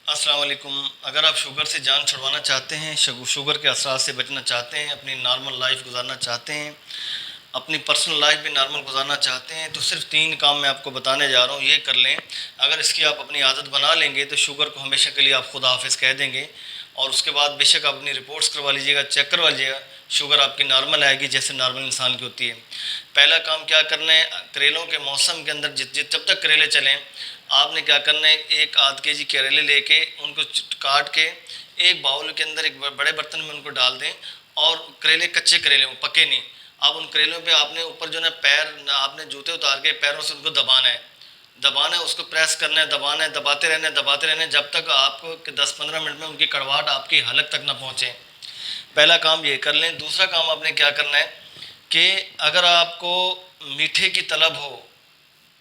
السلام علیکم۔ اگر آپ شوگر سے جان چھڑوانا چاہتے ہیں، شوگر کے اثرات سے بچنا چاہتے ہیں، اپنی نارمل لائف گزارنا چاہتے ہیں، اپنی پرسنل لائف بھی نارمل گزارنا چاہتے ہیں، تو صرف 3 کام میں آپ کو بتانے جا رہا ہوں، یہ کر لیں۔ اگر اس کی آپ اپنی عادت بنا لیں گے تو شوگر کو ہمیشہ کے لیے آپ خدا حافظ کہہ دیں گے، اور اس کے بعد بے شک آپ اپنی رپورٹس کروا لیجیے گا، چیک کروا لیجیے گا، شوگر آپ کی نارمل آئے گی جیسے نارمل انسان کی ہوتی ہے۔ پہلا کام کیا کرنا ہے، کریلوں کے موسم کے اندر جب تک کریلے چلیں، آپ نے کیا کرنا ہے، 1 آدھ کے جی کریلے لے کے ان کو کاٹ کے ایک باؤل کے اندر، ایک بڑے برتن میں ان کو ڈال دیں، اور کریلے کچے کریلے ہوں، پکے نہیں۔ اب ان کریلوں پہ آپ نے اوپر جو ہے پیر، آپ نے جوتے اتار کے پیروں سے ان کو دبانا ہے، اس کو پریس کرنا ہے، دبانا ہے، دباتے رہنا ہے جب تک آپ کو 10-15 منٹ میں ان کی کڑواہٹ آپ کی حلق تک نہ پہنچے۔ پہلا کام یہ کر لیں۔ دوسرا کام آپ نے کیا کرنا ہے کہ اگر آپ کو میٹھے کی طلب ہو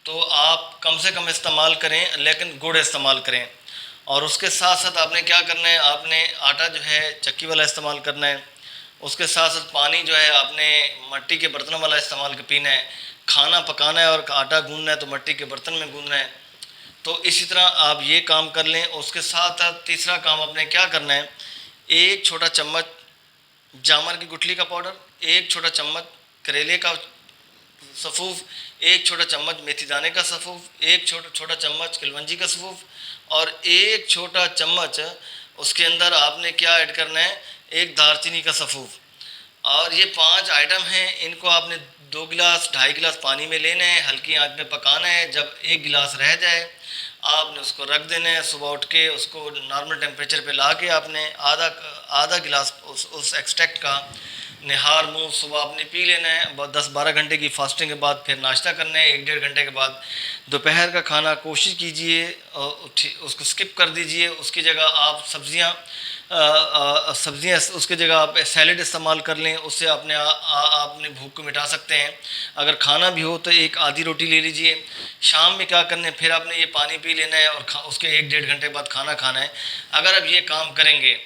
تو آپ کم سے کم استعمال کریں، لیکن گڑ استعمال کریں، اور اس کے ساتھ ساتھ آپ نے کیا کرنا ہے، آپ نے آٹا جو ہے چکی والا استعمال کرنا ہے، اس کے ساتھ ساتھ پانی جو ہے آپ نے مٹی کے برتنوں والا استعمال پینا ہے۔ کھانا پکانا ہے اور آٹا گوندنا ہے تو مٹی کے برتن میں گوندنا ہے۔ تو اسی طرح آپ یہ کام کر لیں۔ اس کے ساتھ ساتھ تیسرا کام آپ نے کیا کرنا ہے، 1 چھوٹا چمچ جامر کی گٹھلی کا پاؤڈر، 1 چھوٹا چمچ کریلے کا سفوف، 1 چھوٹا چمچ میتھی دانے کا سفوف، 1 چھوٹا چمچ کلونجی کا سفوف، اور 1 چھوٹا چمچ اس کے اندر آپ نے کیا ایڈ کرنا ہے، 1 دارچینی کا سفوف۔ اور یہ 5 آئٹم ہیں، ان کو آپ نے 2 گلاس 2.5 گلاس پانی میں لینا ہے، ہلکی آنچ میں پکانا ہے۔ جب 1 گلاس رہ جائے آپ نے اس کو رکھ دینا ہے، صبح اٹھ کے اس کو نارمل ٹیمپریچر پہ لا کے آپ نے آدھا گلاس اس ایکسٹریکٹ کا نہار منہ صبح آپ نے پی لینا ہے۔ 10-12 گھنٹے کی فاسٹنگ کے بعد پھر ناشتہ کرنا ہے، 1-1.5 گھنٹے کے بعد دوپہر کا کھانا کوشش کیجئے اس کو سکپ کر دیجئے، اس کی جگہ آپ سبزیاں اس کی جگہ آپ سیلڈ استعمال کر لیں، اس سے آپ نے بھوک کو مٹا سکتے ہیں۔ اگر کھانا بھی ہو تو 1 آدھی روٹی لے لیجئے۔ شام میں کیا کرنا ہے، پھر آپ نے یہ پانی پی لینا ہے، اور اس کے 1-1.5 گھنٹے بعد کھانا کھانا ہے۔ اگر آپ یہ کام کریں گے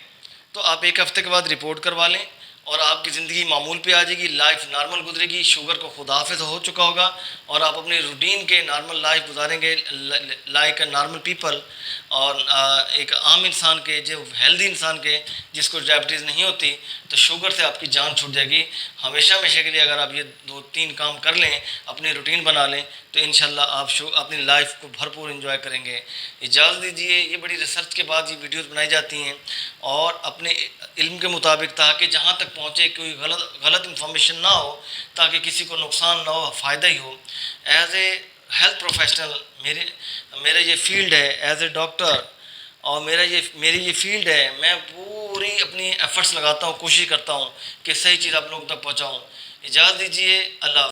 تو آپ 1 ہفتے کے بعد رپورٹ کروا لیں، اور آپ کی زندگی معمول پہ آ جائے گی، لائف نارمل گزرے گی، شوگر کو خدا حافظ ہو چکا ہوگا، اور آپ اپنی روٹین کے نارمل لائف گزاریں گے لائک اے نارمل پیپل، اور ایک عام انسان کے، جو ہیلدی انسان کے، جس کو ڈائبٹیز نہیں ہوتی، تو شوگر سے آپ کی جان چھوٹ جائے گی ہمیشہ ہمیشہ کے لیے۔ اگر آپ یہ 2-3 کام کر لیں، اپنی روٹین بنا لیں، تو انشاءاللہ آپ اپنی لائف کو بھرپور انجوائے کریں گے۔ اجازت دیجیے، یہ بڑی ریسرچ کے بعد یہ ویڈیوز بنائی جاتی ہیں، اور اپنے علم کے مطابق، تاکہ جہاں تک پہنچے کوئی غلط انفارمیشن نہ ہو، تاکہ کسی کو نقصان نہ ہو، فائدہ ہی ہو۔ ایز اے ہیلتھ پروفیشنل، میرا یہ فیلڈ ہے، ایز اے ڈاکٹر، اور میری یہ فیلڈ ہے، میں پوری اپنی ایفرٹس لگاتا ہوں، کوشش کرتا ہوں کہ صحیح چیز آپ لوگوں تک پہنچاؤں۔ اجازت دیجیے، اللہ حافظ۔